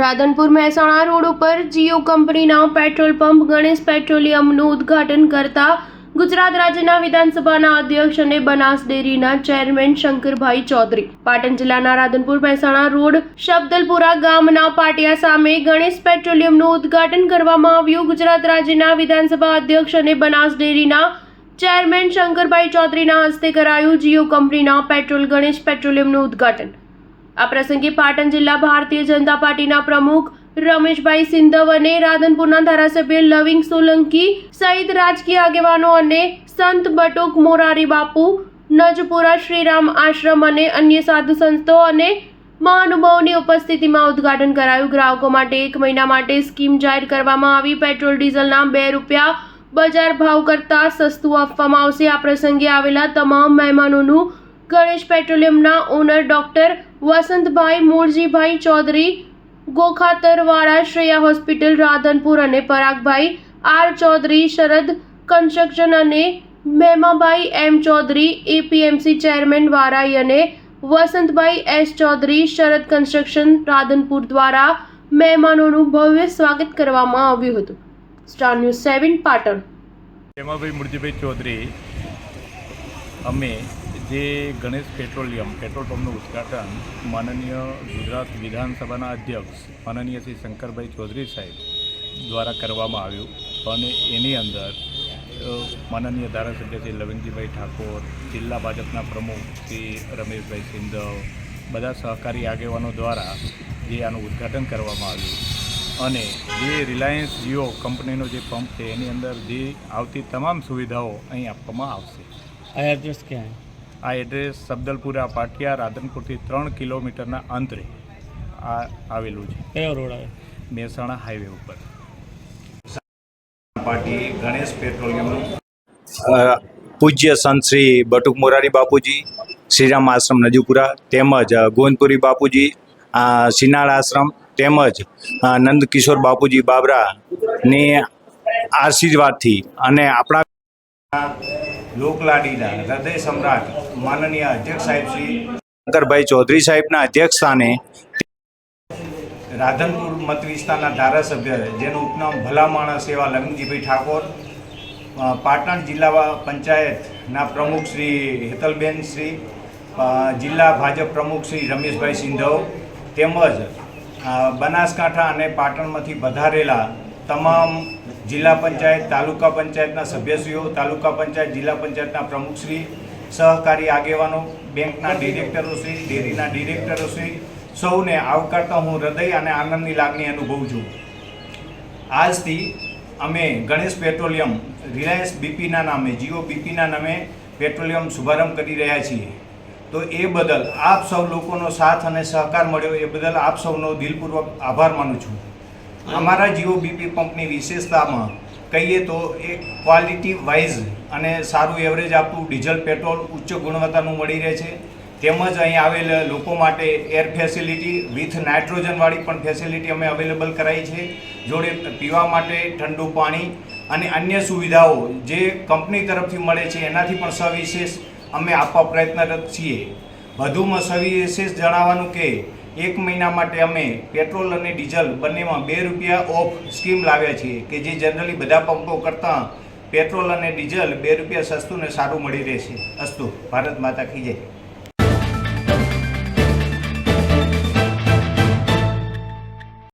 Radhanpur Mehsana road ઉપર જીઓ કંપનીના petrol pump Ganesh પેટ્રોલિયમનું ઉદ્ઘાટન કરતા ગુજરાત રાજ્યના વિધાનસભાના અધ્યક્ષ અને બનાસ ડેરીના ચેરમેન શંકરભાઈ ચૌધરી પાટણ જિલ્લાના રાધનપુર મહેસાણા રોડ શબ્દલપુરા ગામના પાટિયા સામે ગણેશ પેટ્રોલિયમનું ઉદ્ઘાટન કરવામાં આવ્યું। ગુજરાત રાજ્યના વિધાનસભા અધ્યક્ષ અને બનાસ ડેરીના ચેરમેન શંકરભાઈ ચૌધરીના હસ્તે કરાયું જીઓ કંપનીના પેટ્રોલ ગણેશ પેટ્રોલિયમનું ઉદ્ઘાટન। આ પ્રસંગે પાટણ જિલ્લા ભારતીય જનતા પાર્ટીના પ્રમુખ રમેશભાઈ સિંધવ અને રાધનપુરના ધારાસભ્ય લવિંગ સોલંકી સહિત રાજકીય આગેવાનો અને સંત બટુક મોરારી બાપુ, નજપુરા શ્રીરામ આશ્રમ અને અન્ય સાધુ સંતો અને મહાનુભાવોની ઉપસ્થિતિમાં ઉદ્ઘાટન કરાયું। ગ્રાહકો માટે 1 મહિના માટે સ્કીમ જાહેર કરવામાં આવી। પેટ્રોલ ડીઝલના 2 રૂપિયા બજાર ભાવ કરતાં સસ્તું આપવામાં આવશે। આ પ્રસંગે આવેલા તમામ મહેમાનોનું ગણેશ પેટ્રોલિયમના owner doctor Vasantbhai Muljibhai Chaudhary, Gokhatarwada Shreya hospital Radhanpur અને પરાગભાઈ આર ચૌધરી, શરદ કન્સ્ટ્રક્શન અને Mahemabhai M Chaudhary, APMC chairman વારાઈ અને વસંતભાઈ એસ ચૌધરી, શરદ કન્સ્ટ્રક્શન રાધનપુર દ્વારા મહેમાનોનું ભવ્ય સ્વાગત કરવામાં આવ્યું હતું। Star news 7 Patan. મહેમાભાઈ મૂળજીભાઈ ચૌધરી અમે જે ગણેશ પેટ્રોલ પંપનું ઉદ્ઘાટન માનનીય ગુજરાત વિધાનસભાના અધ્યક્ષ માનનીય શ્રી શંકરભાઈ ચૌધરી સાહેબ દ્વારા કરવામાં આવ્યું અને એની અંદર માનનીય ધારાસભ્ય શ્રી લવિંગજીભાઈ ઠાકોર, જિલ્લા ભાજપના પ્રમુખ શ્રી રમેશભાઈ સિંધવ, બધા સહકારી આગેવાનો દ્વારા જે આનું ઉદ્ઘાટન કરવામાં આવ્યું અને જે રિલાયન્સ જીઓ કંપનીનો જે પંપ છે એની અંદર જે આવતી તમામ સુવિધાઓ અહીં આપવામાં આવશે। આ એડ્રેસ ક્યાં है? આ એડ્રેસ સબદલપુરા પાટિયા રાધનપુરથી 3 કિલોમીટરના અંતરે આ આવેલું છે। કયો રોડ આવે? મહેસાણા હાઈવે ઉપર પાર્ટી ગણેશ પેટ્રોલિયમનું પૂજ્ય સંત શ્રી બટુક મોરારી બાપુજી, શ્રીરામ આશ્રમ નજુપુરા તેમજ ગોંદપુરી બાપુજી, સિનાળ આશ્રમ તેમજ નંદકિશોર બાપુજી બાબરાની આશીર્વાદથી અને આપણા લોકલાડીના હૃદય સમ્રાટ માનનીય અધ્યક્ષ સાહેબ શ્રી શંકરભાઈ ચૌધરી સાહેબના અધ્યક્ષસ્થાને રાધનપુર મત વિસ્તારના ધારાસભ્ય જેનું ઉપનામ ભલા માણસ એવા લવિંગજીભાઈ ઠાકોર, પાટણ જિલ્લા પંચાયતના પ્રમુખ શ્રી હેતલબેન શ્રી, જિલ્લા ભાજપ પ્રમુખ શ્રી રમેશભાઈ સિંધવ તેમજ બનાસકાંઠા અને પાટણમાંથી વધારેલા તમામ જિલ્લા પંચાયત, તાલુકા પંચાયતના સભ્યશ્રીઓ, તાલુકા પંચાયત, જિલ્લા પંચાયતના પ્રમુખશ્રી, સહકારી આગેવાનો, બેંકના ડિરેક્ટરોશ્રી, ડેરીના ડિરેક્ટરોશ્રી સૌને આવકારતા હું હૃદય અને આનંદની લાગણી અનુભવું છું। આજથી અમે ગણેશ પેટ્રોલિયમ રિલાયન્સ બીપીના નામે, જીઓ બીપીના નામે પેટ્રોલિયમ શુભારંભ કરી રહ્યા છીએ। તો એ બદલ આપ સૌ લોકોનો સાથ અને સહકાર મળ્યો એ બદલ આપ સૌનો દિલપૂર્વક આભાર માનું છું। અમારા જીઓ બીપી પંપની વિશેષતામાં કહીએ તો એક ક્વોલિટી વાઇઝ અને સારું એવરેજ આપતું ડીઝલ પેટ્રોલ ઉચ્ચ ગુણવત્તાનું મળી રહે છે। તેમજ અહીં આવેલ લોકો માટે એર ફેસિલિટી વિથ નાઇટ્રોજનવાળી પણ ફેસિલિટી અમે અવેલેબલ કરાવી છે। જોડે પીવા માટે ઠંડુ પાણી અને અન્ય સુવિધાઓ જે કંપની તરફથી મળે છે એનાથી પણ સવિશેષ અમે આપવા પ્રયત્નરત છીએ। વધુમાં સવિશેષ જણાવવાનું કે 1 મહિના માટે અમે પેટ્રોલ અને ડીઝલ બંનેમાં 2 રૂપિયા ઓફ સ્કીમ લાવ્યા છીએ કે જે જનરલી બધા પંપો કરતાં પેટ્રોલ અને ડીઝલ 2 રૂપિયા સસ્તું ને સારું મળી રહેશે। અસ્તુ ભારત માતા કી જય।